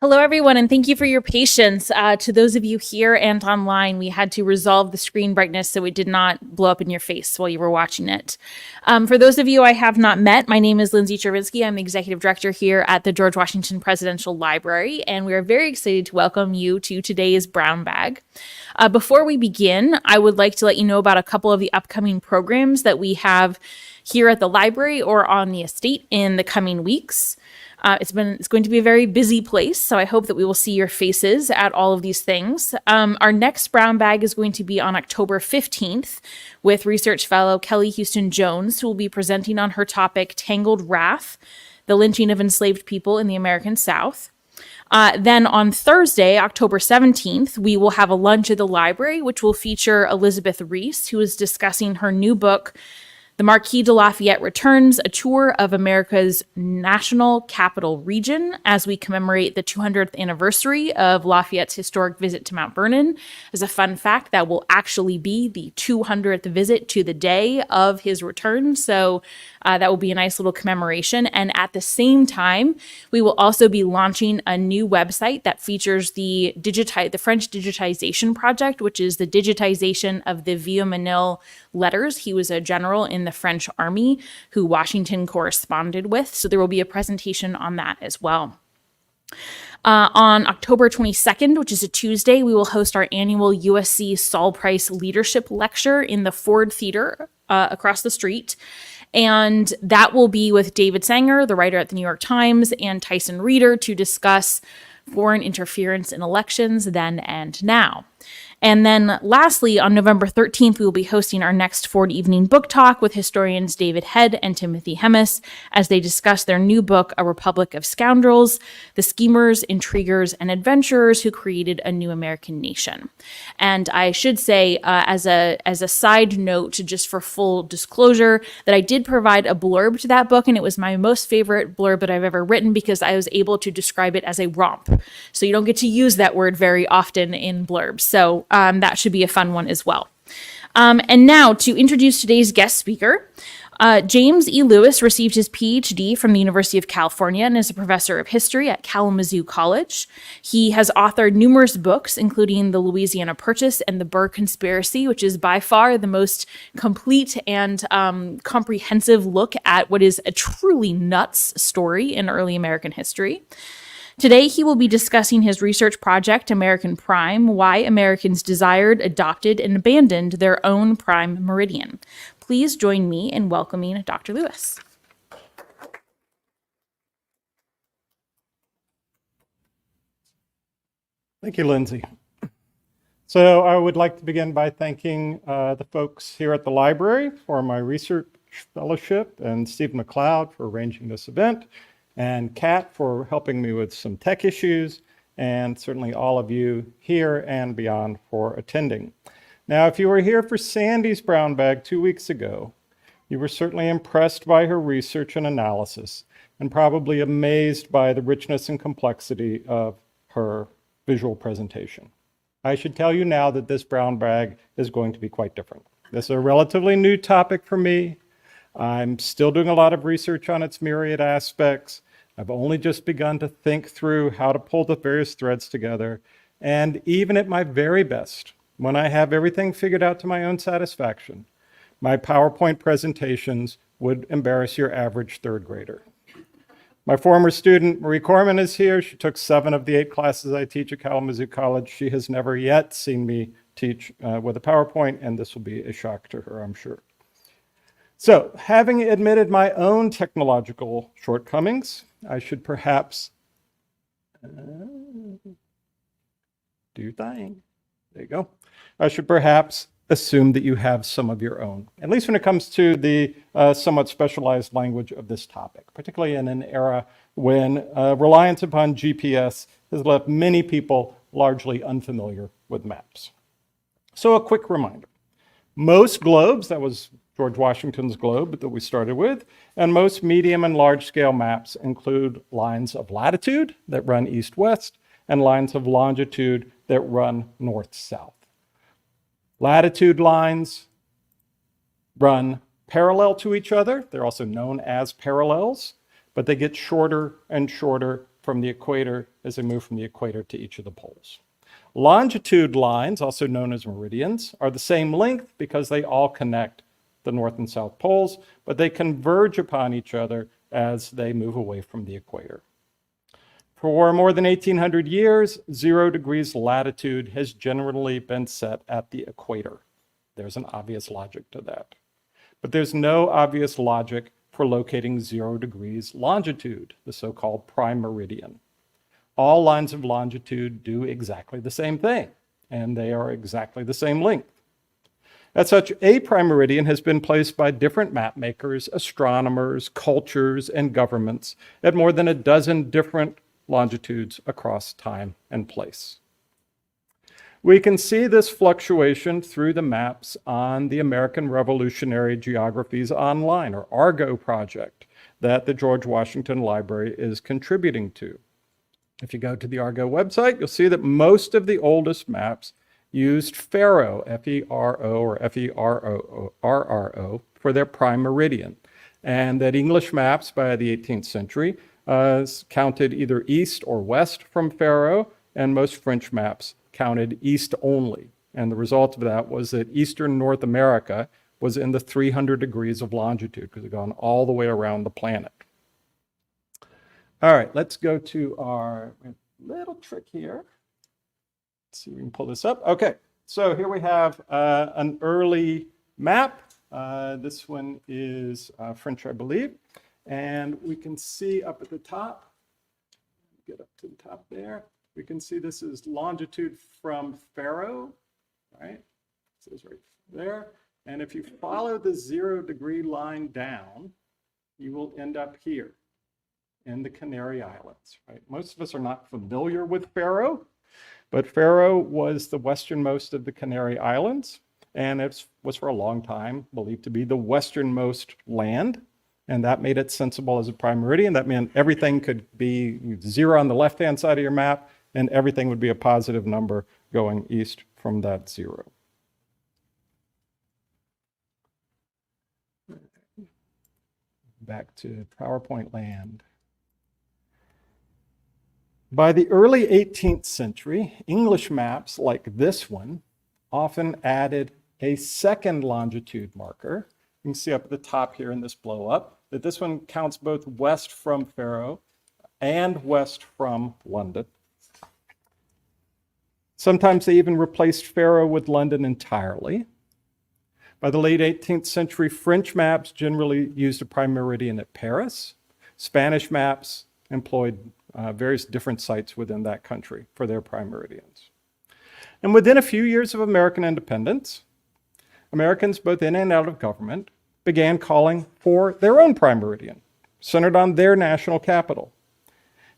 Hello, everyone, and thank you for your patience. To those of you here and online, we had to resolve the screen brightness so it did not blow up in your face while you were watching it. For those of you I have not met, my name is Lindsay Chervinsky. I'm the Executive Director here at the George Washington Presidential Library, and we are very excited to welcome you to today's Brown Bag. Before we begin, I would like to let you know about a couple of the upcoming programs that we have here at the library or on the estate in the coming weeks. It's going to be a very busy place, so I hope that we will see your faces at all of these things. Our next Brown Bag is going to be on October 15th with research fellow Kelly Houston Jones, who will be presenting on her topic, Tangled Wrath, the lynching of enslaved people in the American South. Then on Thursday, October 17th, we will have a lunch at the library, which will feature Elizabeth Reese, who is discussing her new book, The Marquis de Lafayette Returns, a tour of America's National Capital Region as we commemorate the 200th anniversary of Lafayette's historic visit to Mount Vernon. As a fun fact, that will actually be the 200th visit to the day of his return. So that will be a nice little commemoration. And at the same time, we will also be launching a new website that features the French digitization project, which is the digitization of the Vieux-Manille letters. He was a general in the French army who Washington corresponded with. So there will be a presentation on that as well. On October 22nd, which is a Tuesday, we will host our annual USC Saul Price Leadership Lecture in the Ford Theater across the street. And that will be with David Sanger, the writer at the New York Times, and Tyson Reeder to discuss foreign interference in elections then and now. And then lastly, on November 13th, we will be hosting our next Ford Evening Book Talk with historians David Head and Timothy Hemis as they discuss their new book, A Republic of Scoundrels, the schemers, intriguers, and adventurers who created a new American nation. And I should say, as a side note, just for full disclosure, that I did provide a blurb to that book, and it was my most favorite blurb that I've ever written because I was able to describe it as a romp. So you don't get to use that word very often in blurbs. So that should be a fun one as well. And now to introduce today's guest speaker, James E. Lewis received his PhD from the University of California and is a professor of history at Kalamazoo College. He has authored numerous books, including The Louisiana Purchase and The Burr Conspiracy, which is by far the most complete and comprehensive look at what is a truly nuts story in early American history. Today, he will be discussing his research project, American Prime, Why Americans Desired, Adopted, and Abandoned Their Own Prime Meridian. Please join me in welcoming Dr. Lewis. Thank you, Lindsay. So I would like to begin by thanking the folks here at the library for my research fellowship and Steve McLeod for arranging this event, and Kat for helping me with some tech issues, and certainly all of you here and beyond for attending. Now, if you were here for Sandy's Brown Bag 2 weeks ago, you were certainly impressed by her research and analysis, and probably amazed by the richness and complexity of her visual presentation. I should tell you now that this Brown Bag is going to be quite different. This is a relatively new topic for me. I'm still doing a lot of research on its myriad aspects. I've only just begun to think through how to pull the various threads together. And even at my very best, when I have everything figured out to my own satisfaction, my PowerPoint presentations would embarrass your average third grader. My former student, Marie Corman, is here. She took 7 of the 8 classes I teach at Kalamazoo College. She has never yet seen me teach with a PowerPoint, and this will be a shock to her, I'm sure. So, having admitted my own technological shortcomings, I should perhaps do thing. There you go. I should perhaps assume that you have some of your own, at least when it comes to the somewhat specialized language of this topic, particularly in an era when reliance upon GPS has left many people largely unfamiliar with maps. So a quick reminder. Most globes, that was George Washington's globe that we started with, and most medium and large scale maps include lines of latitude that run east-west and lines of longitude that run north-south. Latitude lines run parallel to each other. They're also known as parallels, but they get shorter and shorter from the equator as they move from the equator to each of the poles. Longitude lines, also known as meridians, are the same length because they all connect the north and south poles, but they converge upon each other as they move away from the equator. For more than 1,800 years, 0 degrees latitude has generally been set at the equator. There's an obvious logic to that. But there's no obvious logic for locating 0 degrees longitude, the so-called Prime Meridian. All lines of longitude do exactly the same thing, and they are exactly the same length. As such, a prime meridian has been placed by different map makers, astronomers, cultures, and governments at more than a dozen different longitudes across time and place. We can see this fluctuation through the maps on the American Revolutionary Geographies Online, or ARGO project, that the George Washington Library is contributing to. If you go to the ARGO website, you'll see that most of the oldest maps used Faro, F-E-R-O or F-E-R-R-O, for their prime meridian, and that English maps by the 18th century counted either east or west from Faro, and most French maps counted east only. And the result of that was that eastern North America was in the 300 degrees of longitude because it had gone all the way around the planet. All right, let's go to our little trick here. Let's see if we can pull this up. Okay, so here we have an early map. This one is French, I believe. And we can see up at the top, get up to the top there. We can see this is longitude from Faro, right? So it's right there. And if you follow the 0 degree line down, you will end up here in the Canary Islands, right? Most of us are not familiar with Faro, but Faro was the westernmost of the Canary Islands, and it was for a long time believed to be the westernmost land, and that made it sensible as a prime meridian. That meant everything could be 0 on the left-hand side of your map, and everything would be a positive number going east from that 0. Back to PowerPoint land. By the early 18th century, English maps like this one often added a second longitude marker. You can see up at the top here in this blow up that this one counts both west from Faro and west from London. Sometimes they even replaced Faro with London entirely. By the late 18th century, French maps generally used a prime meridian at Paris. Spanish maps employed various different sites within that country for their prime meridians. And within a few years of American independence, Americans, both in and out of government, began calling for their own prime meridian, centered on their national capital.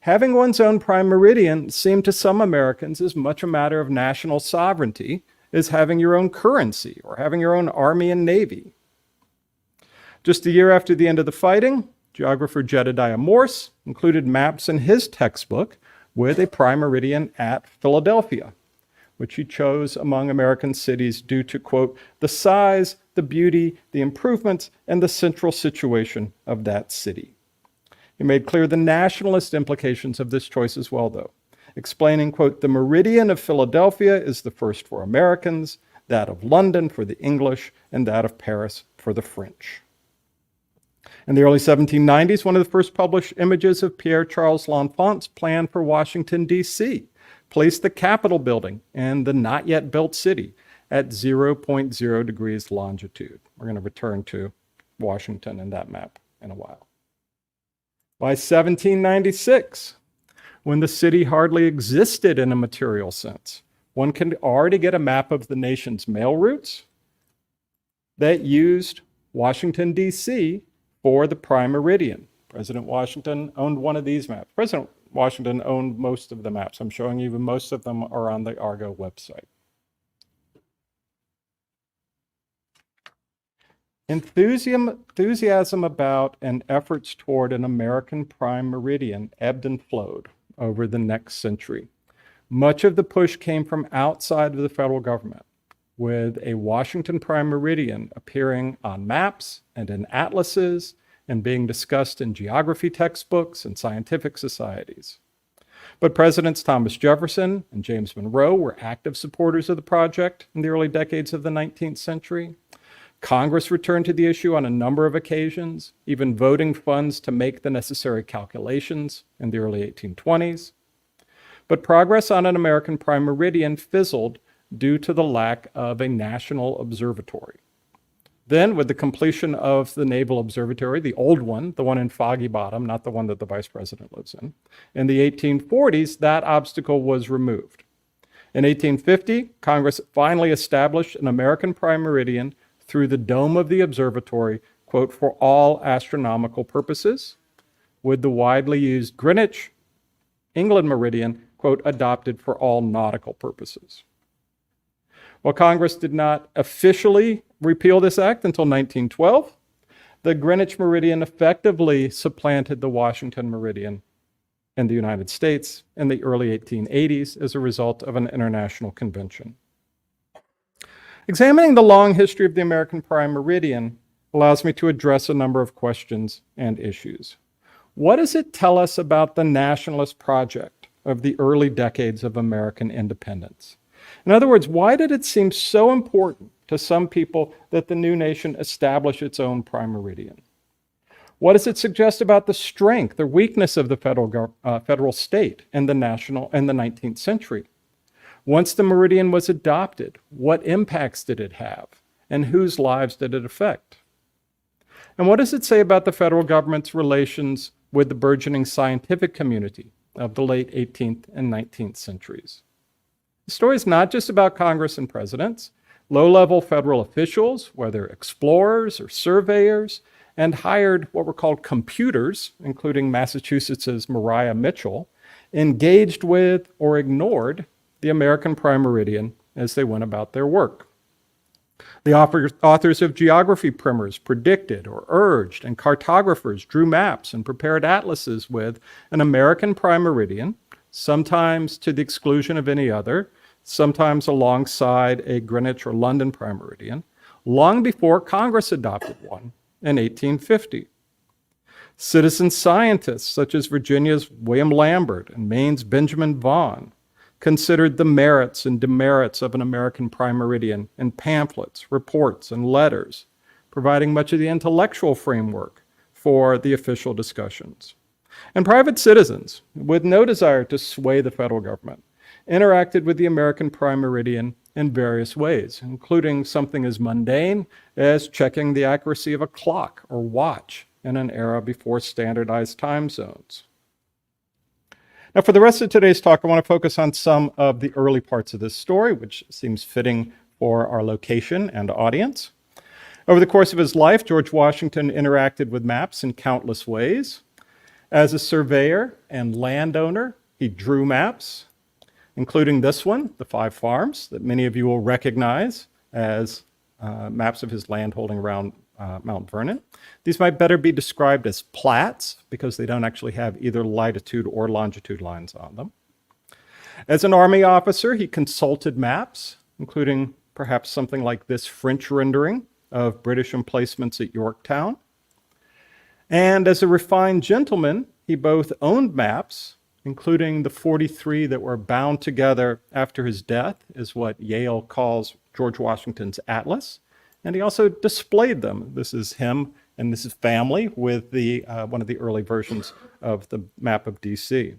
Having one's own prime meridian seemed to some Americans as much a matter of national sovereignty as having your own currency or having your own army and navy. Just a year after the end of the fighting, geographer Jedediah Morse included maps in his textbook with a prime meridian at Philadelphia, which he chose among American cities due to, quote, the size, the beauty, the improvements, and the central situation of that city. He made clear the nationalist implications of this choice as well, though, explaining, quote, the meridian of Philadelphia is the first for Americans, that of London for the English, and that of Paris for the French. In the early 1790s, one of the first published images of Pierre Charles L'Enfant's plan for Washington, D.C., placed the Capitol building in the not yet built city at 0.0 degrees longitude. We're going to return to Washington in that map in a while. By 1796, when the city hardly existed in a material sense, one can already get a map of the nation's mail routes that used Washington, D.C. for the prime meridian. President Washington owned one of these maps. President Washington owned most of the maps. I'm showing you most of them are on the ARGO website. Enthusiasm about and efforts toward an American prime meridian ebbed and flowed over the next century. Much of the push came from outside of the federal government, with a Washington Prime Meridian appearing on maps and in atlases and being discussed in geography textbooks and scientific societies. But Presidents Thomas Jefferson and James Monroe were active supporters of the project in the early decades of the 19th century. Congress returned to the issue on a number of occasions, even voting funds to make the necessary calculations in the early 1820s. But progress on an American Prime Meridian fizzled due to the lack of a national observatory. Then, with the completion of the Naval Observatory, the old one, the one in Foggy Bottom, not the one that the Vice President lives in the 1840s, that obstacle was removed. In 1850, Congress finally established an American Prime Meridian through the dome of the observatory, quote, for all astronomical purposes, with the widely used Greenwich, England meridian, quote, adopted for all nautical purposes. While Congress did not officially repeal this act until 1912, the Greenwich meridian effectively supplanted the Washington meridian in the United States in the early 1880s as a result of an international convention. Examining the long history of the American Prime Meridian allows me to address a number of questions and issues. What does it tell us about the nationalist project of the early decades of American independence? In other words, why did it seem so important to some people that the new nation establish its own prime meridian? What does it suggest about the strength or weakness of the federal state and the 19th century? Once the meridian was adopted, what impacts did it have, and whose lives did it affect? And what does it say about the federal government's relations with the burgeoning scientific community of the late 18th and 19th centuries? The story is not just about Congress and presidents. Low-level federal officials, whether explorers or surveyors, and hired what were called computers, including Massachusetts's Maria Mitchell, engaged with or ignored the American Prime Meridian as they went about their work. The authors of geography primers predicted or urged, and cartographers drew maps and prepared atlases with an American Prime Meridian, sometimes to the exclusion of any other, sometimes alongside a Greenwich or London Prime Meridian, long before Congress adopted one in 1850. Citizen scientists such as Virginia's William Lambert and Maine's Benjamin Vaughan considered the merits and demerits of an American Prime Meridian in pamphlets, reports, and letters, providing much of the intellectual framework for the official discussions. And private citizens, with no desire to sway the federal government, interacted with the American Prime Meridian in various ways, including something as mundane as checking the accuracy of a clock or watch in an era before standardized time zones. Now, for the rest of today's talk, I want to focus on some of the early parts of this story, which seems fitting for our location and audience. Over the course of his life, George Washington interacted with maps in countless ways. As a surveyor and landowner, he drew maps, including this one, the 5 farms, that many of you will recognize as maps of his land holding around Mount Vernon. These might better be described as plats because they don't actually have either latitude or longitude lines on them. As an army officer, he consulted maps, including perhaps something like this French rendering of British emplacements at Yorktown. And as a refined gentleman, he both owned maps, including the 43 that were bound together after his death, is what Yale calls George Washington's Atlas, and he also displayed them. This is him and this is family with the one of the early versions of the map of DC.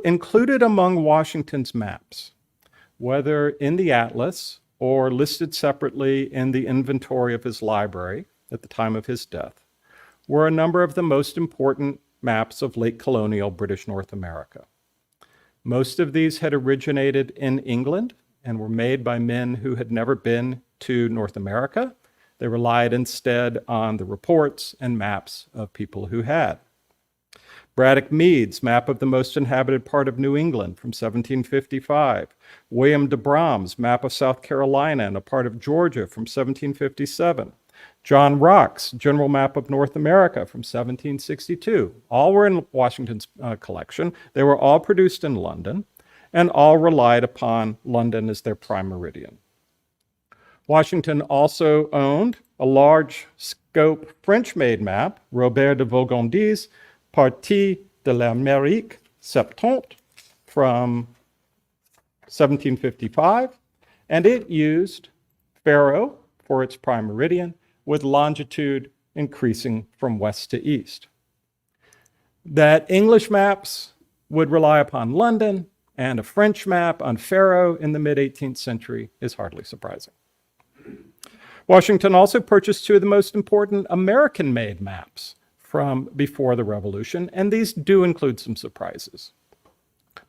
Included among Washington's maps, whether in the Atlas or listed separately in the inventory of his library at the time of his death, were a number of the most important maps of late colonial British North America. Most of these had originated in England and were made by men who had never been to North America. They relied instead on the reports and maps of people who had. Braddock Mead's map of the most inhabited part of New England from 1755, William de Brahm's map of South Carolina and a part of Georgia from 1757, John Rock's General Map of North America from 1762. All were in Washington's collection. They were all produced in London, and all relied upon London as their prime meridian. Washington also owned a large scope French-made map, Robert de Vogondy's Partie de l'Amérique septante from 1755, and it used Faro for its prime meridian, with longitude increasing from west to east. That English maps would rely upon London and a French map on Faro in the mid-18th century is hardly surprising. Washington also purchased two of the most important American-made maps from before the Revolution, and these do include some surprises.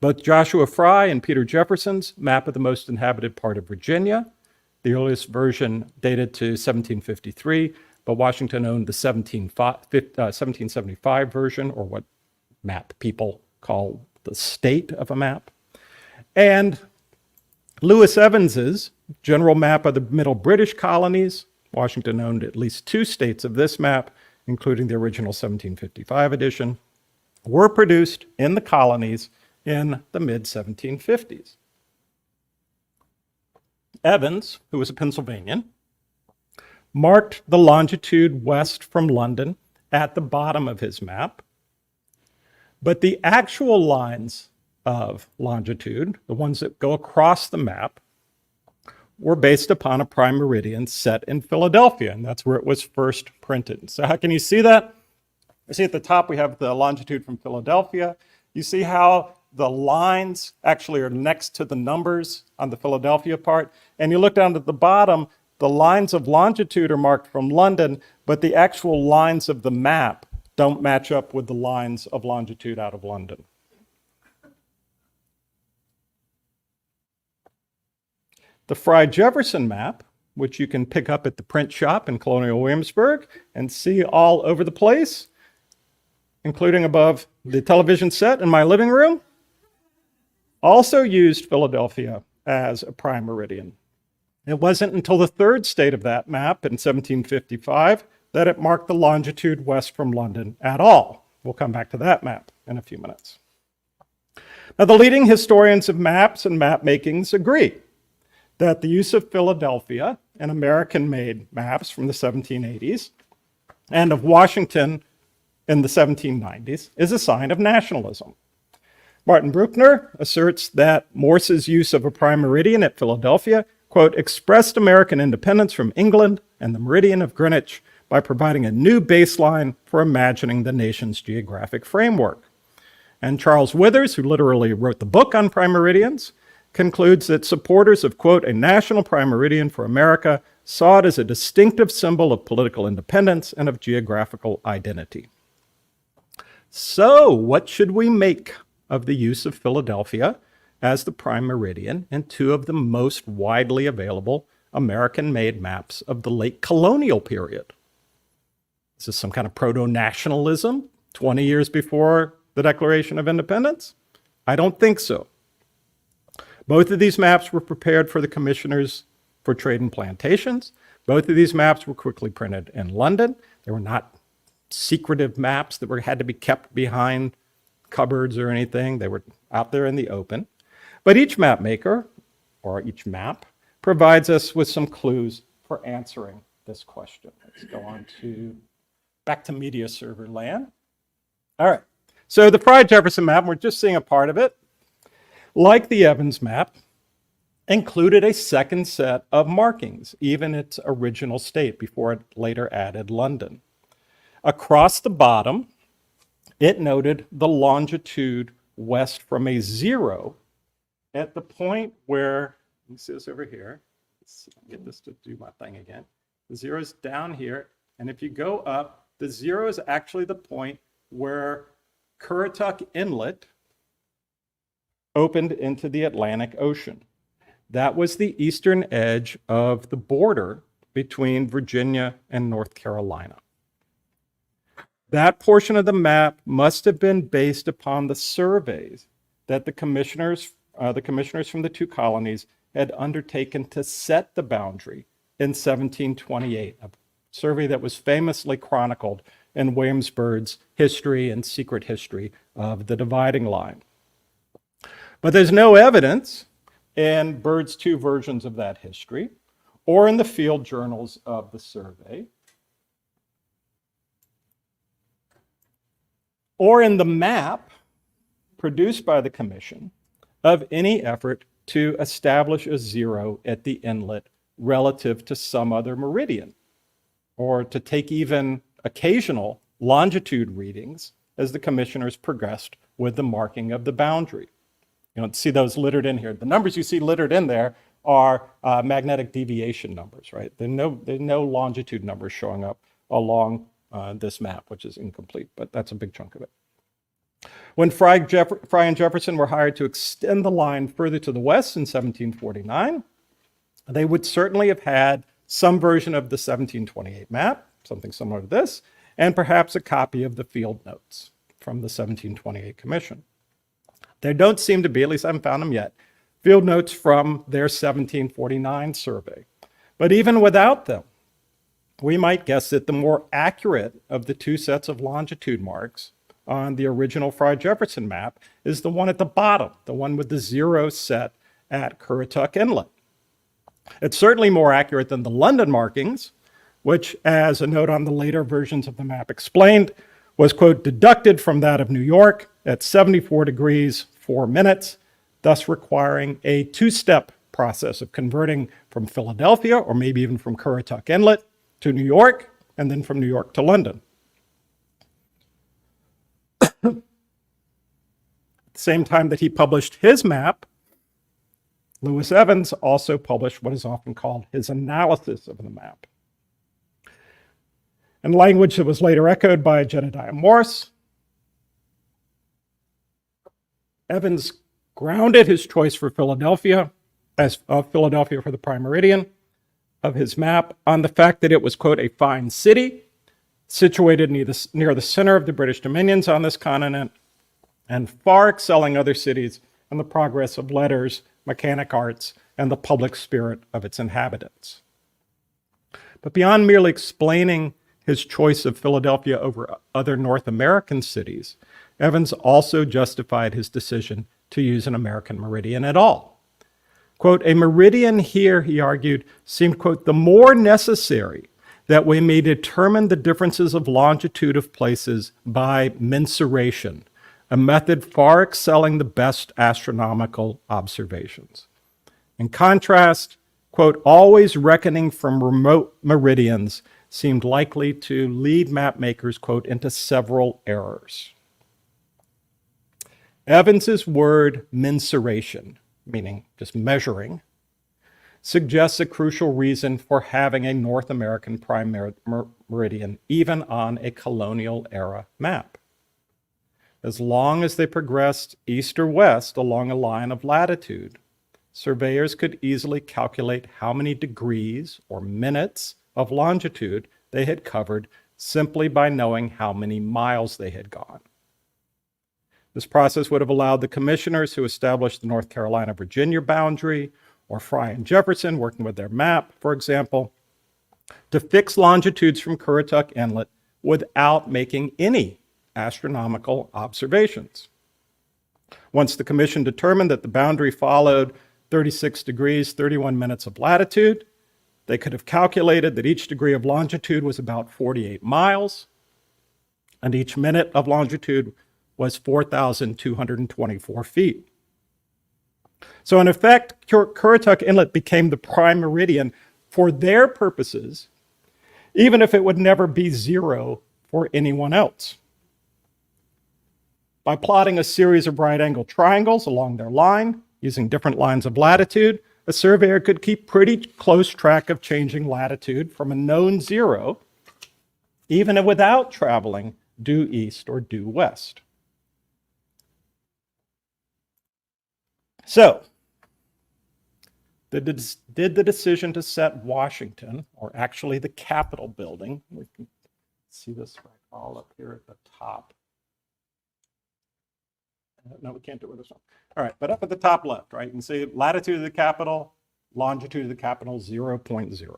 Both Joshua Fry and Peter Jefferson's map of the most inhabited part of Virginia, the earliest version dated to 1753, but Washington owned the 1775 version, or what map people call the state of a map. And Lewis Evans's general map of the Middle British colonies, Washington owned at least two states of this map, including the original 1755 edition, were produced in the colonies in the mid-1750s. Evans, who was a Pennsylvanian, marked the longitude west from London at the bottom of his map, but the actual lines of longitude, the ones that go across the map, were based upon a prime meridian set in Philadelphia, and that's where it was first printed. So how can you see that? You see at the top we have the longitude from Philadelphia. You see how the lines actually are next to the numbers on the Philadelphia part, and you look down at the bottom, the lines of longitude are marked from London, but the actual lines of the map don't match up with the lines of longitude out of London. The Fry-Jefferson map, which you can pick up at the print shop in Colonial Williamsburg and see all over the place, including above the television set in my living room, also used Philadelphia as a prime meridian. It wasn't until the third state of that map in 1755 that it marked the longitude west from London at all. We'll come back to that map in a few minutes. Now, the leading historians of maps and map makings agree that the use of Philadelphia and American-made maps from the 1780s and of Washington in the 1790s is a sign of nationalism. Martin Bruckner asserts that Morse's use of a prime meridian at Philadelphia, quote, expressed American independence from England and the meridian of Greenwich by providing a new baseline for imagining the nation's geographic framework. And Charles Withers, who literally wrote the book on prime meridians, concludes that supporters of, quote, a national prime meridian for America saw it as a distinctive symbol of political independence and of geographical identity. So, what should we make of the use of Philadelphia as the prime meridian in two of the most widely available American-made maps of the late colonial period? Is this some kind of proto-nationalism 20 years before the Declaration of Independence? I don't think so. Both of these maps were prepared for the commissioners for trade and plantations. Both of these maps were quickly printed in London. They were not secretive maps that had to be kept behind cupboards or anything. They were out there in the open. But each map maker, or each map, provides us with some clues for answering this question. Let's go on back to media server land. All right, so the Fry-Jefferson map, we're just seeing a part of it, like the Evans map, included a second set of markings, even its original state, before it later added London. Across the bottom, it noted the longitude west from a zero at the point where, let me see this over here. Let's see if I can get this to do my thing again. The zero is down here, and if you go up, the zero is actually the point where Currituck Inlet opened into the Atlantic Ocean. That was the eastern edge of the border between Virginia and North Carolina. That portion of the map must have been based upon the surveys that the commissioners from the two colonies had undertaken to set the boundary in 1728, survey that was famously chronicled in Williamsburg's History and Secret History of the Dividing Line. But there's no evidence in Byrd's two versions of that history or in the field journals of the survey or in the map produced by the commission of any effort to establish a zero at the inlet relative to some other meridian, or to take even occasional longitude readings as the commissioners progressed with the marking of the boundary. You don't see those littered in here. The numbers you see littered in there are magnetic deviation numbers, right? There's no longitude numbers showing up along this map, which is incomplete, but that's a big chunk of it. When Fry and Jefferson were hired to extend the line further to the west in 1749, they would certainly have had some version of the 1728 map, something similar to this, and perhaps a copy of the field notes from the 1728 commission. There don't seem to be, at least I haven't found them yet, field notes from their 1749 survey. But even without them, we might guess that the more accurate of the two sets of longitude marks on the original Fry-Jefferson map is the one at the bottom, the one with the zero set at Currituck Inlet. It's certainly more accurate than the London markings, which, as a note on the later versions of the map explained, was, quote, deducted from that of New York at 74 degrees 4 minutes, thus requiring a two-step process of converting from Philadelphia, or maybe even from Currituck Inlet, to New York, and then from New York to London. At the same time that he published his map, Lewis Evans also published what is often called his analysis of the map, in language that was later echoed by Jedediah Morse. Evans grounded his choice for Philadelphia for the Prime Meridian of his map on the fact that it was, quote, a fine city situated near the center of the British dominions on this continent and far excelling other cities in the progress of letters, mechanic arts, and the public spirit of its inhabitants. But beyond merely explaining his choice of Philadelphia over other North American cities, Evans also justified his decision to use an American meridian at all. Quote, a meridian here, he argued, seemed, quote, the more necessary that we may determine the differences of longitude of places by mensuration, a method far excelling the best astronomical observations. In contrast, quote, always reckoning from remote meridians seemed likely to lead map makers, quote, into several errors. Evans's word mensuration, meaning just measuring, suggests a crucial reason for having a North American prime meridian, even on a colonial era map. As long as they progressed east or west along a line of latitude, surveyors could easily calculate how many degrees or minutes of longitude they had covered simply by knowing how many miles they had gone. This process would have allowed the commissioners who established the North Carolina-Virginia boundary, or Fry and Jefferson working with their map, for example, to fix longitudes from Currituck Inlet without making any astronomical observations. Once the commission determined that the boundary followed 36 degrees, 31 minutes of latitude, they could have calculated that each degree of longitude was about 48 miles, and each minute of longitude was 4,224 feet. So in effect, Currituck Inlet became the prime meridian for their purposes, even if it would never be zero for anyone else. By plotting a series of right-angle triangles along their line, using different lines of latitude, a surveyor could keep pretty close track of changing latitude from a known zero, even without traveling due east or due west. So, did the decision to set Washington, or actually the Capitol building, we can see this right all up here at the top. No, we can't do it with this one. All right, but up at the top left, right, you can see latitude of the Capitol, longitude of the Capitol, 0.0.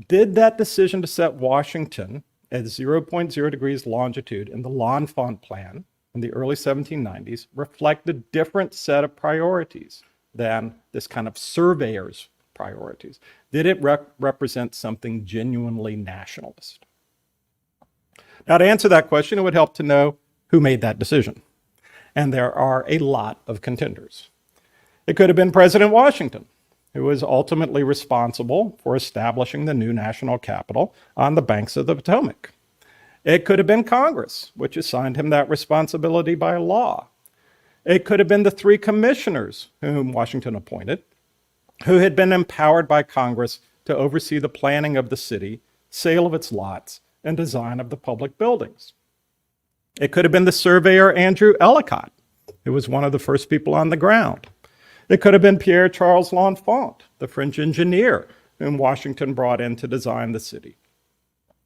Did that decision to set Washington at 0.0 degrees longitude in the L'Enfant Plan in the early 1790s reflect a different set of priorities than this kind of surveyor's priorities? Did it represent something genuinely nationalist? Now, to answer that question, it would help to know who made that decision. And there are a lot of contenders. It could have been President Washington, who was ultimately responsible for establishing the new national capital on the banks of the Potomac. It could have been Congress, which assigned him that responsibility by law. It could have been the three commissioners whom Washington appointed, who had been empowered by Congress to oversee the planning of the city, sale of its lots, and design of the public buildings. It could have been the surveyor Andrew Ellicott, who was one of the first people on the ground. It could have been Pierre Charles L'Enfant, the French engineer whom Washington brought in to design the city.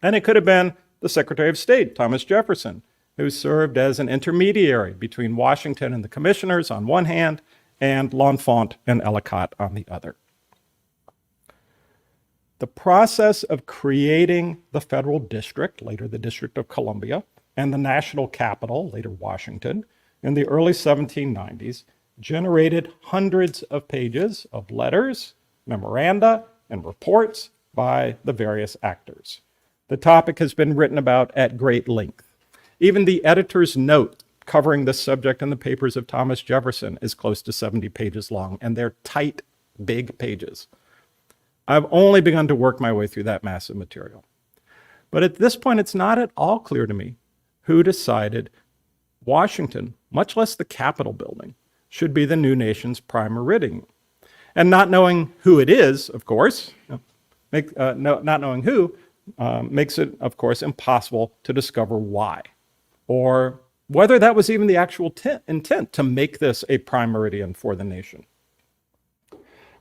And it could have been the Secretary of State, Thomas Jefferson, who served as an intermediary between Washington and the commissioners on one hand and L'Enfant and Ellicott on the other. The process of creating the federal district, later the District of Columbia, and the national capital, later Washington, in the early 1790s, generated hundreds of pages of letters, memoranda, and reports by the various actors. The topic has been written about at great length. Even the editor's note covering this subject in the papers of Thomas Jefferson is close to 70 pages long, and they're tight, big pages. I've only begun to work my way through that massive material. But at this point, it's not at all clear to me who decided Washington, much less the Capitol building, should be the new nation's prime meridian. And not knowing who it is, of course, not knowing who, makes it, of course, impossible to discover why, or whether that was even the actual intent to make this a prime meridian for the nation.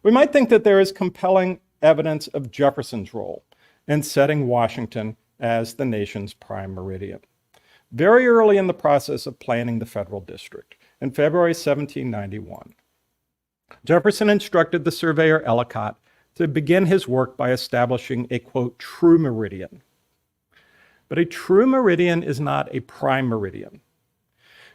We might think that there is compelling evidence of Jefferson's role in setting Washington as the nation's prime meridian. Very early in the process of planning the federal district, in February 1791, Jefferson instructed the surveyor Ellicott to begin his work by establishing a, quote, true meridian. But a true meridian is not a prime meridian.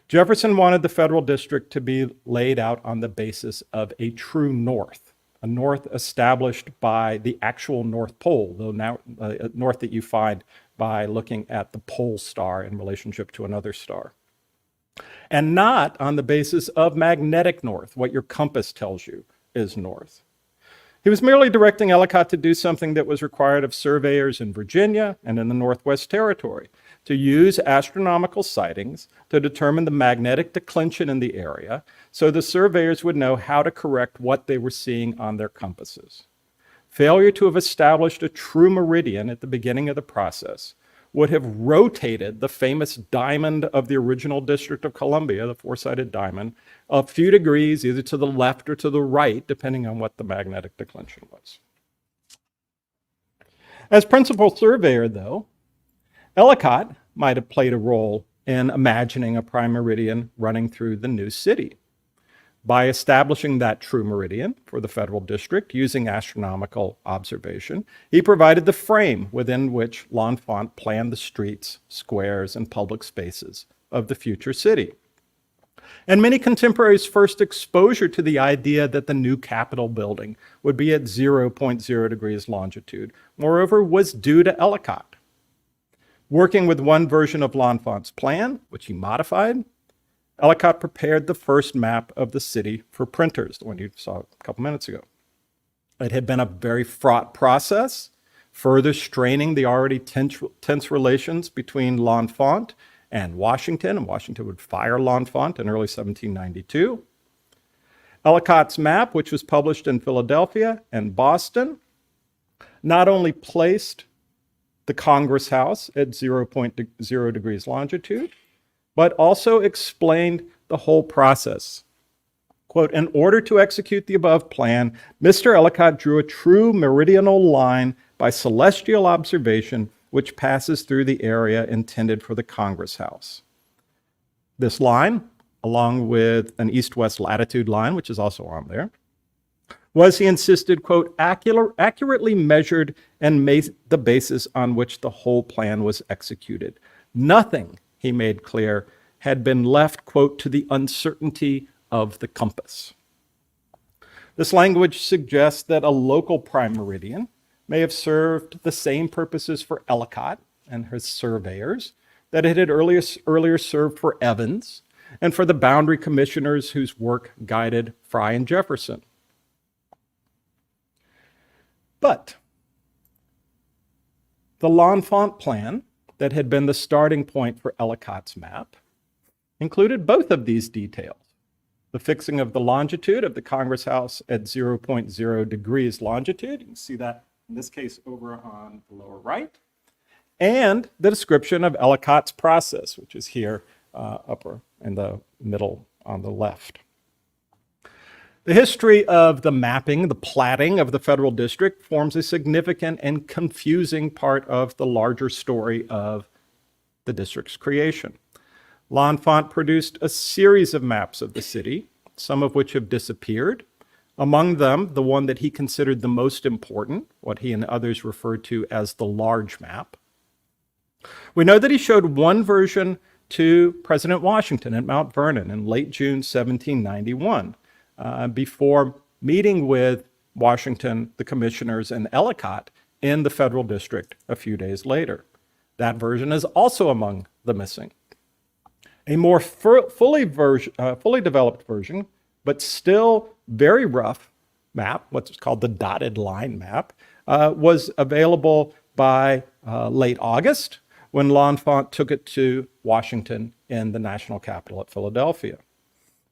Jefferson wanted the federal district to be laid out on the basis of a true north, a north established by the actual North Pole, the north that you find by looking at the pole star in relationship to another star. And not on the basis of magnetic north, what your compass tells you is north. He was merely directing Ellicott to do something that was required of surveyors in Virginia and in the Northwest Territory, to use astronomical sightings to determine the magnetic declension in the area so the surveyors would know how to correct what they were seeing on their compasses. Failure to have established a true meridian at the beginning of the process would have rotated the famous diamond of the original District of Columbia, the four-sided diamond, a few degrees either to the left or to the right, depending on what the magnetic declension was. As principal surveyor, though, Ellicott might have played a role in imagining a prime meridian running through the new city. By establishing that true meridian for the federal district using astronomical observation, he provided the frame within which L'Enfant planned the streets, squares, and public spaces of the future city. And many contemporaries' first exposure to the idea that the new Capitol building would be at 0.0 degrees longitude, moreover, was due to Ellicott. Working with one version of L'Enfant's plan, which he modified, Ellicott prepared the first map of the city for printers, the one you saw a couple minutes ago. It had been a very fraught process, further straining the already tense relations between L'Enfant and Washington would fire L'Enfant in early 1792. Ellicott's map, which was published in Philadelphia and Boston, not only placed the Congress House at 0.0 degrees longitude, but also explained the whole process. Quote, in order to execute the above plan, Mr. Ellicott drew a true meridional line by celestial observation which passes through the area intended for the Congress House. This line, along with an east-west latitude line, which is also on there, was, he insisted, quote, accurately measured and made the basis on which the whole plan was executed. Nothing, he made clear, had been left, quote, to the uncertainty of the compass. This language suggests that a local Prime Meridian may have served the same purposes for Ellicott and his surveyors that it had earlier served for Evans and for the boundary commissioners whose work guided Fry and Jefferson. But the L'Enfant plan that had been the starting point for Ellicott's map included both of these details: the fixing of the longitude of the Congress House at 0.0 degrees longitude. You can see that in this case over on the lower right, and the description of Ellicott's process, which is here upper in the middle on the left. The history of the mapping, the platting of the federal district forms a significant and confusing part of the larger story of the district's creation. L'Enfant produced a series of maps of the city, some of which have disappeared. Among them, the one that he considered the most important, what he and others referred to as the large map. We know that he showed one version to President Washington at Mount Vernon in late June 1791, before meeting with Washington, the commissioners, and Ellicott in the federal district a few days later. That version is also among the missing. A more fully developed version, but still very rough map, what's called the dotted line map, was available by late August when L'Enfant took it to Washington in the national capital at Philadelphia.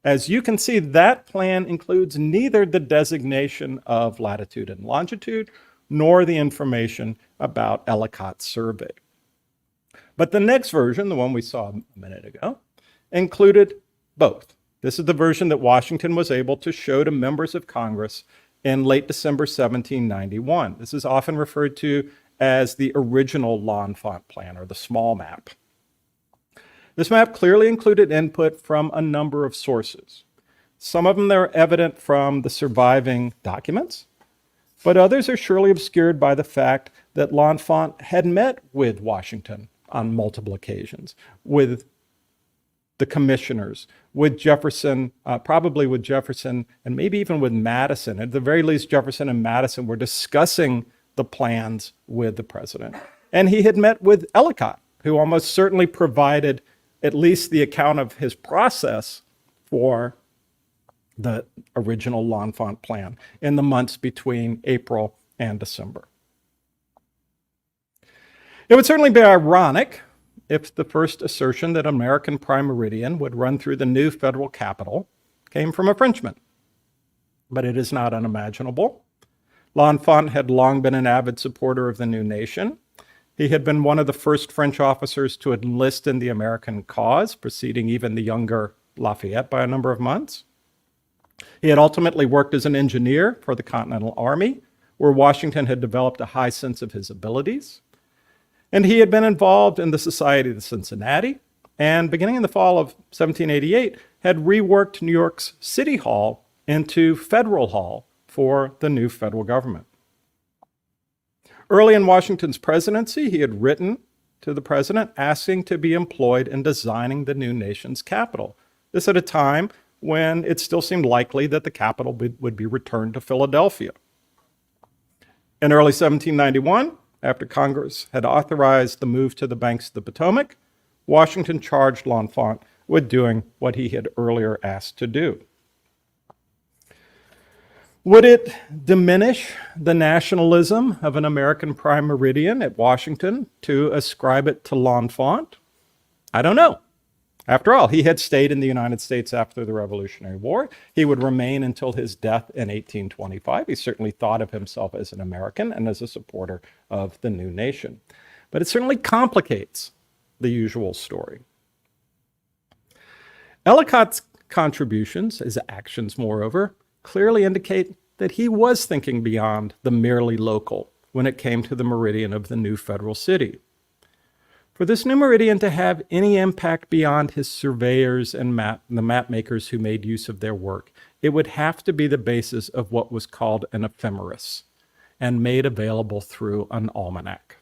As you can see, that plan includes neither the designation of latitude and longitude nor the information about Ellicott's survey. But the next version, the one we saw a minute ago, included both. This is the version that Washington was able to show to members of Congress in late December 1791. This is often referred to as the original L'Enfant plan, or the small map. This map clearly included input from a number of sources. Some of them are evident from the surviving documents, but others are surely obscured by the fact that L'Enfant had met with Washington on multiple occasions, with the commissioners, with Jefferson, probably with Jefferson, and maybe even with Madison. At the very least, Jefferson and Madison were discussing the plans with the president. And he had met with Ellicott, who almost certainly provided at least the account of his process for the original L'Enfant plan in the months between April and December. It would certainly be ironic if the first assertion that American Prime Meridian would run through the new federal capital came from a Frenchman. But it is not unimaginable. L'Enfant had long been an avid supporter of the new nation. He had been one of the first French officers to enlist in the American cause, preceding even the younger Lafayette by a number of months. He had ultimately worked as an engineer for the Continental Army, where Washington had developed a high sense of his abilities. And he had been involved in the Society of Cincinnati, and beginning in the fall of 1788, had reworked New York's City Hall into Federal Hall for the new federal government. Early in Washington's presidency, he had written to the president asking to be employed in designing the new nation's capital. This at a time when it still seemed likely that the capital would be returned to Philadelphia. In early 1791, after Congress had authorized the move to the banks of the Potomac, Washington charged L'Enfant with doing what he had earlier asked to do. Would it diminish the nationalism of an American Prime Meridian at Washington to ascribe it to L'Enfant? I don't know. After all, he had stayed in the United States after the Revolutionary War. He would remain until his death in 1825. He certainly thought of himself as an American and as a supporter of the new nation. But it certainly complicates the usual story. Ellicott's contributions, his actions, moreover, clearly indicate that he was thinking beyond the merely local when it came to the meridian of the new federal city. For this new meridian to have any impact beyond his surveyors and the map makers who made use of their work, it would have to be the basis of what was called an ephemeris and made available through an almanac.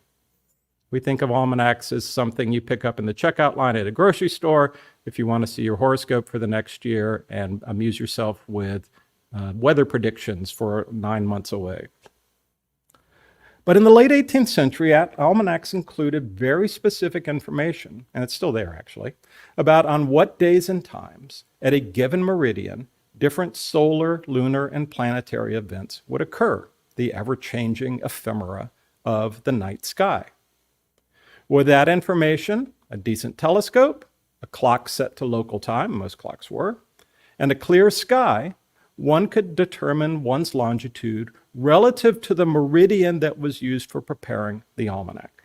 We think of almanacs as something you pick up in the checkout line at a grocery store if you want to see your horoscope for the next year and amuse yourself with weather predictions for 9 months away. But in the late 18th century, almanacs included very specific information, and it's still there actually, about on what days and times at a given meridian, different solar, lunar, and planetary events would occur, the ever-changing ephemera of the night sky. With that information, a decent telescope, a clock set to local time, most clocks were, and a clear sky, one could determine one's longitude relative to the meridian that was used for preparing the almanac.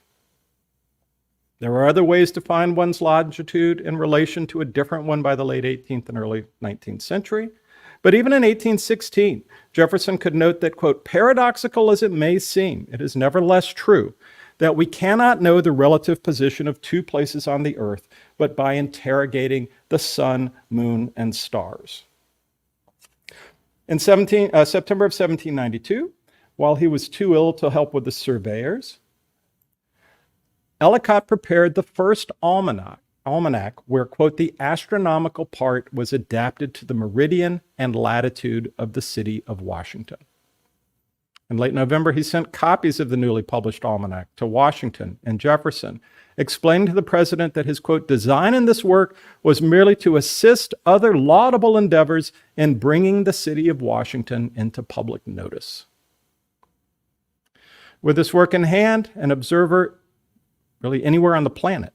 There were other ways to find one's longitude in relation to a different one by the late 18th and early 19th century. But even in 1816, Jefferson could note that, quote, paradoxical as it may seem, it is nevertheless true that we cannot know the relative position of two places on the earth but by interrogating the sun, moon, and stars. In September of 1792, while he was too ill to help with the surveyors, Ellicott prepared the first almanac where, quote, the astronomical part was adapted to the meridian and latitude of the city of Washington. In late November, he sent copies of the newly published almanac to Washington and Jefferson, explaining to the president that his, quote, design in this work was merely to assist other laudable endeavors in bringing the city of Washington into public notice. With this work in hand, an observer, really anywhere on the planet,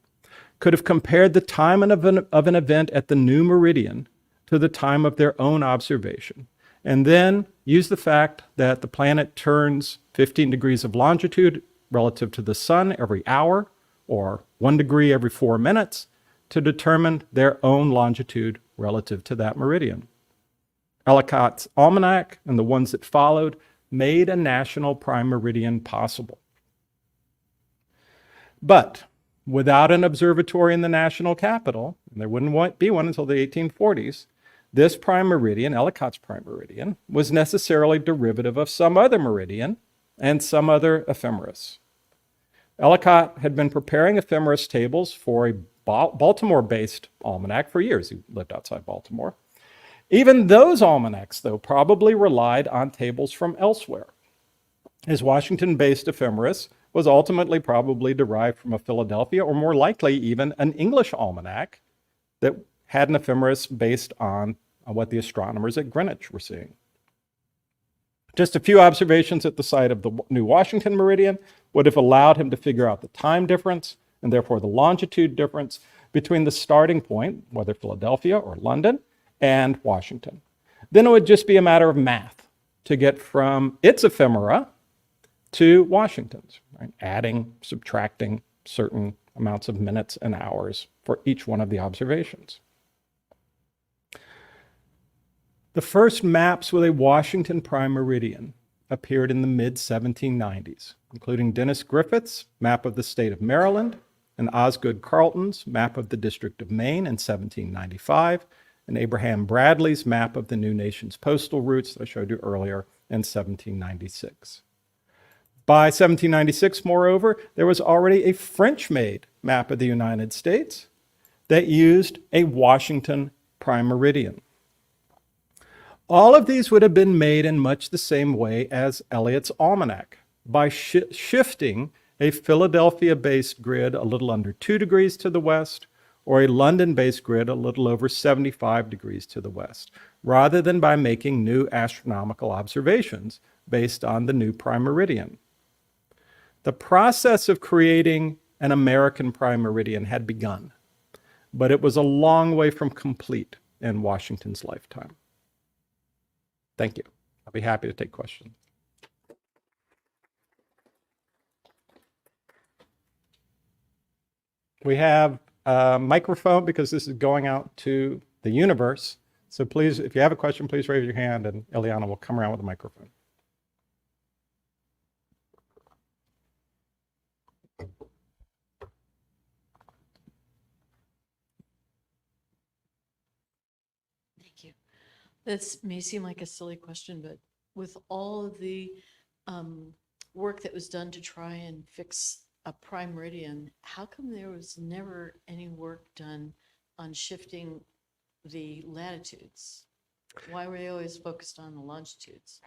could have compared the time of an event at the new meridian to the time of their own observation, and then use the fact that the planet turns 15 degrees of longitude relative to the sun every hour, or 1 degree every 4 minutes, to determine their own longitude relative to that meridian. Ellicott's almanac and the ones that followed made a national prime meridian possible. But without an observatory in the national capital, and there wouldn't be one until the 1840s, this prime meridian, Ellicott's prime meridian, was necessarily derivative of some other meridian and some other ephemeris. Ellicott had been preparing ephemeris tables for a Baltimore-based almanac for years. He lived outside Baltimore. Even those almanacs, though, probably relied on tables from elsewhere. His Washington-based ephemeris was ultimately probably derived from a Philadelphia, or more likely even an English almanac that had an ephemeris based on what the astronomers at Greenwich were seeing. Just a few observations at the site of the new Washington meridian would have allowed him to figure out the time difference, and therefore the longitude difference, between the starting point, whether Philadelphia or London, and Washington. Then it would just be a matter of math to get from its ephemera to Washington's, right? Adding, subtracting certain amounts of minutes and hours for each one of the observations. The first maps with a Washington prime meridian appeared in the mid-1790s, including Dennis Griffith's map of the state of Maryland, and Osgood Carleton's map of the District of Maine in 1795, and Abraham Bradley's map of the new nation's postal routes that I showed you earlier in 1796. By 1796, moreover, there was already a French-made map of the United States that used a Washington prime meridian. All of these would have been made in much the same way as Elliott's almanac, by shifting a Philadelphia-based grid a little under 2 degrees to the west, or a London-based grid a little over 75 degrees to the west, rather than by making new astronomical observations based on the new prime meridian. The process of creating an American prime meridian had begun, but it was a long way from complete in Washington's lifetime. Thank you. I'll be happy to take questions. We have a microphone because this is going out to the universe. So please, if you have a question, please raise your hand and Eliana will come around with a microphone. Thank you. This may seem like a silly question, but with all of the work that was done to try and fix a prime meridian, how come there was never any work done on shifting the latitudes? Why were they always focused on the longitudes?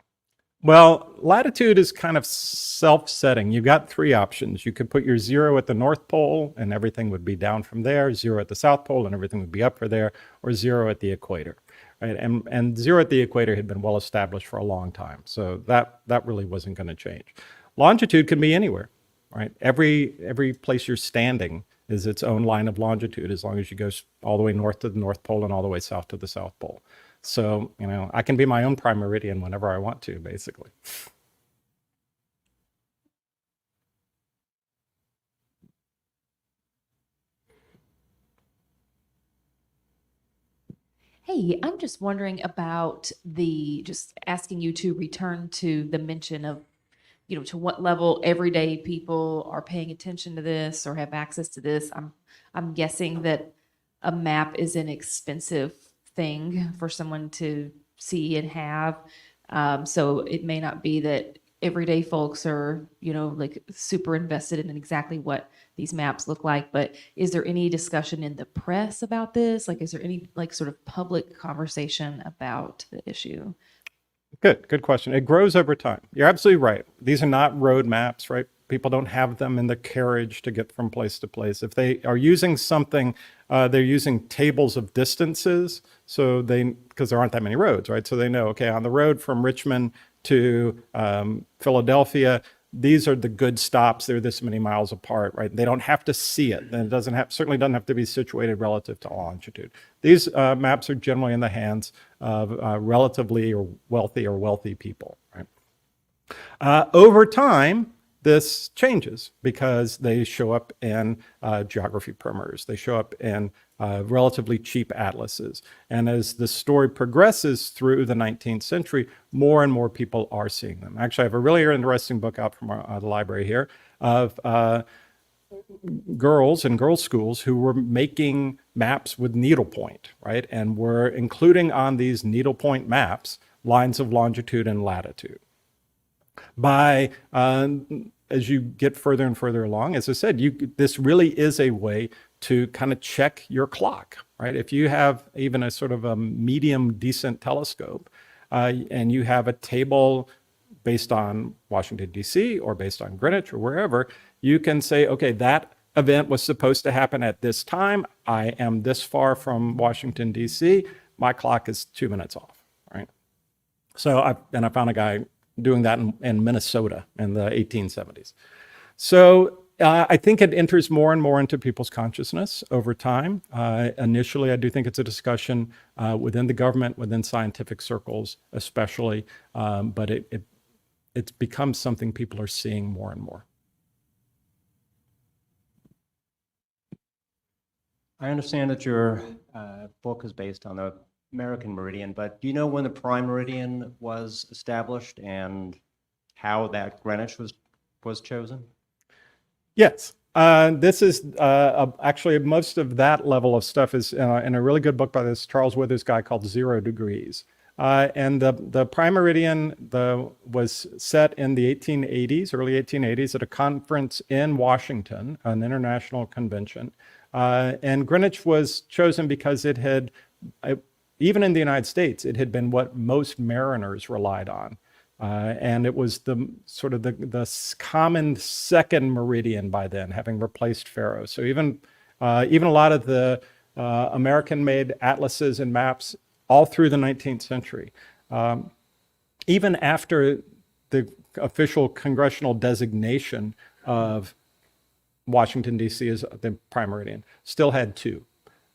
Well, latitude is kind of self-setting. You've got three options. You could put your 0 at the North Pole and everything would be down from there, 0 at the South Pole and everything would be up for there, or 0 at the equator. Right? And 0 at the equator had been well established for a long time. So that really wasn't going to change. Longitude can be anywhere, right? Every place you're standing is its own line of longitude, as long as you go all the way north to the North Pole and all the way south to the South Pole. So, I can be my own prime meridian whenever I want to, basically. Hey, I'm just wondering about just asking you to return to the mention of, to what level everyday people are paying attention to this or have access to this. I'm guessing that a map is an expensive thing for someone to see and have. So it may not be that everyday folks are, like super invested in exactly what these maps look like. But is there any discussion in the press about this? Like, is there any sort of public conversation about the issue? Good question. It grows over time. You're absolutely right. These are not road maps, right? People don't have them in the carriage to get from place to place. If they are using something, they're using tables of distances. So because there aren't that many roads, right? So they know, okay, on the road from Richmond to Philadelphia, these are the good stops. They're this many miles apart, right? They don't have to see it. And it certainly doesn't have to be situated relative to longitude. These maps are generally in the hands of relatively or wealthy people, right? Over time, this changes because they show up in geography primers. They show up in relatively cheap atlases. And as the story progresses through the 19th century, more and more people are seeing them. Actually, I have a really interesting book out from the library here of girls in girls' schools who were making maps with needlepoint, right? And were including on these needlepoint maps lines of longitude and latitude. By as you get further and further along, as I said, this really is a way to kind of check your clock, right? If you have even a sort of a medium decent telescope and you have a table based on Washington, D.C. or based on Greenwich or wherever, you can say, okay, that event was supposed to happen at this time. I am this far from Washington, D.C. My clock is 2 minutes off, right? So I found a guy doing that in Minnesota in the 1870s. So I think it enters more and more into people's consciousness over time. Initially, I do think it's a discussion within the government, within scientific circles especially, but it's become something people are seeing more and more. I understand that your book is based on the American meridian, but do you know when the prime meridian was established and how that Greenwich was chosen? Yes. This is actually most of that level of stuff is in a really good book by this Charles Withers guy called 0 Degrees. And the prime meridian was set in the 1880s, early 1880s, at a conference in Washington, an international convention. And Greenwich was chosen because even in the United States, it had been what most mariners relied on. And it was the sort of the common second meridian by then, having replaced Faro. So even a lot of the American-made atlases and maps all through the 19th century, even after the official congressional designation of Washington, D.C. as the prime meridian, still had two.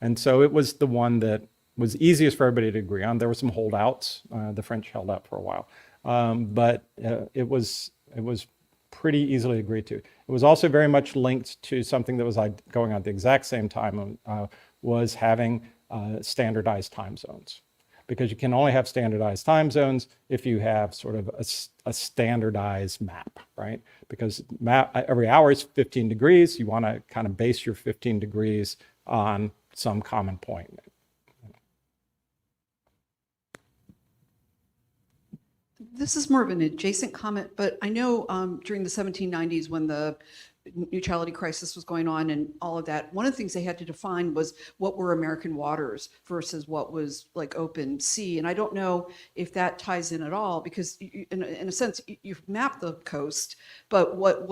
And so it was the one that was easiest for everybody to agree on. There were some holdouts. The French held out for a while. But it was pretty easily agreed to. It was also very much linked to something that was going on at the exact same time, was having standardized time zones. Because you can only have standardized time zones if you have sort of a standardized map, right? Because every hour is 15 degrees. You want to kind of base your 15 degrees on some common point. This is more of an adjacent comment, but I know during the 1790s when the neutrality crisis was going on and all of that, one of the things they had to define was what were American waters versus what was like open sea. And I don't know if that ties in at all, because in a sense, you've mapped the coast, but what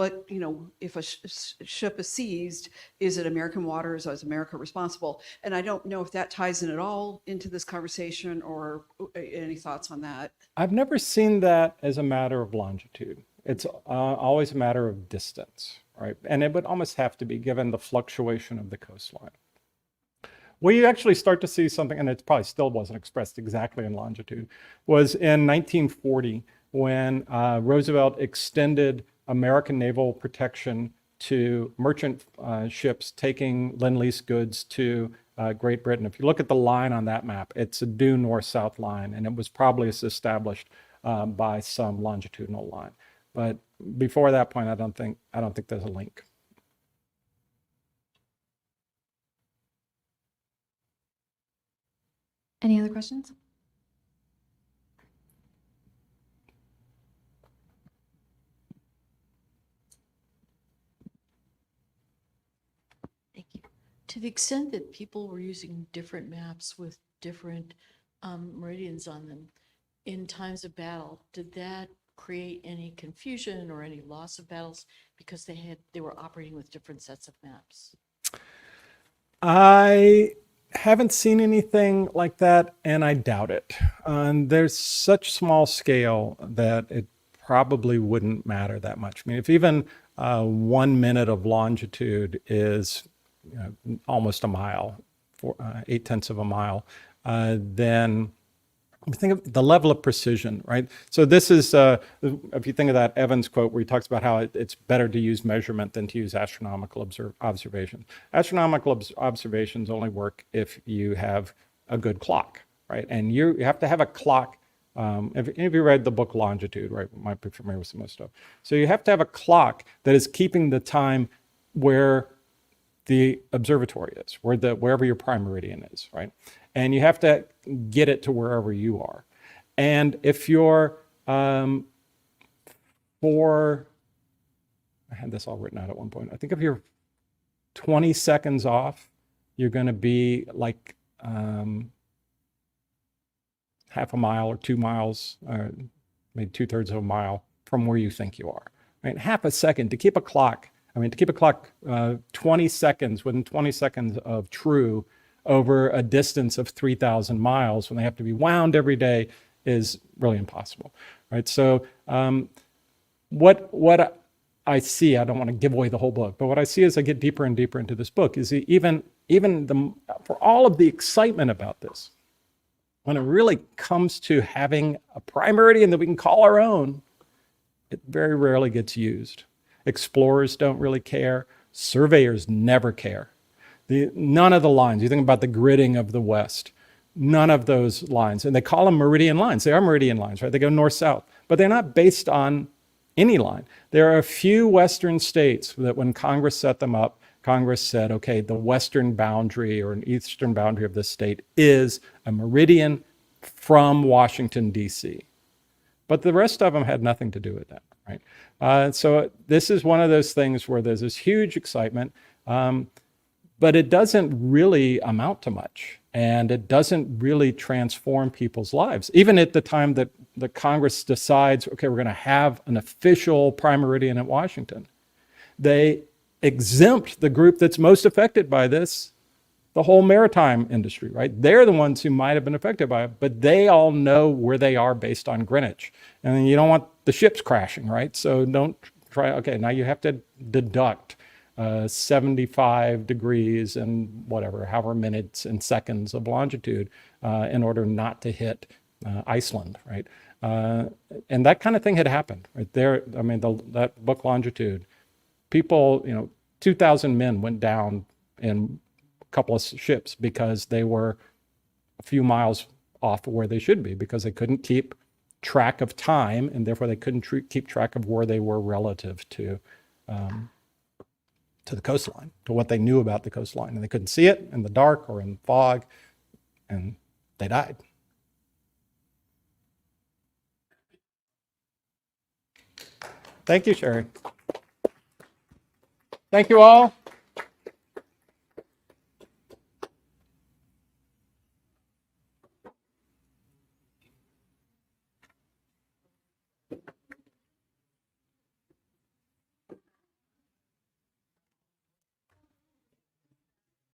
if a ship is seized, is it American waters? Is America responsible? And I don't know if that ties in at all into this conversation, or any thoughts on that. I've never seen that as a matter of longitude. It's always a matter of distance, right? And it would almost have to be, given the fluctuation of the coastline. Where you actually start to see something, and it probably still wasn't expressed exactly in longitude, was in 1940 when Roosevelt extended American naval protection to merchant ships taking Lend-Lease goods to Great Britain. If you look at the line on that map, it's a due north-south line, and it was probably established by some longitudinal line. But before that point, I don't think there's a link. Any other questions? Thank you. To the extent that people were using different maps with different meridians on them in times of battle, did that create any confusion or any loss of battles because they were operating with different sets of maps? I haven't seen anything like that, and I doubt it. There's such small scale that it probably wouldn't matter that much. I mean, if even 1 minute of longitude is almost a mile, 8/10 of a mile, then think of the level of precision, right? So this is, if you think of that Evans quote where he talks about how it's better to use measurement than to use astronomical observation. Astronomical observations only work if you have a good clock, right? And you have to have a clock. If any of you read the book Longitude, right, might be familiar with some of this stuff. So you have to have a clock that is keeping the time where the observatory is, wherever your prime meridian is, right? And you have to get it to wherever you are. And if you're I had this all written out at one point. I think if you're 20 seconds off, you're going to be like half a mile or 2 miles, or maybe 2/3 of a mile from where you think you are. Right? Half a second to keep a clock. 20 seconds, within 20 seconds of true over a distance of 3,000 miles when they have to be wound every day is really impossible, right? So what I see, I don't want to give away the whole book, but what I see as I get deeper and deeper into this book is even for all of the excitement about this, when it really comes to having a prime meridian that we can call our own, it very rarely gets used. Explorers don't really care. Surveyors never care. None of the lines, you think about the gridding of the West, none of those lines, and they call them meridian lines. They are meridian lines, right? They go north-south, but they're not based on any line. There are a few Western states that when Congress set them up, Congress said, okay, the western boundary or an eastern boundary of this state is a meridian from Washington, D.C. But the rest of them had nothing to do with that, right? So this is one of those things where there's this huge excitement, but it doesn't really amount to much, and it doesn't really transform people's lives. Even at the time that the Congress decides, okay, we're going to have an official prime meridian at Washington, they exempt the group that's most affected by this, the whole maritime industry, right? They're the ones who might have been affected by it, but they all know where they are based on Greenwich. And you don't want the ships crashing, right? So don't try, okay, now you have to deduct 75 degrees and whatever, however minutes and seconds of longitude in order not to hit Iceland, right? And that kind of thing had happened right there. I mean, that book Longitude, people, 2,000 men went down in a couple of ships because they were a few miles off of where they should be because they couldn't keep track of time, and therefore they couldn't keep track of where they were relative to the coastline, to what they knew about the coastline. And they couldn't see it in the dark or in fog, and they died. Thank you, Sherry. Thank you all.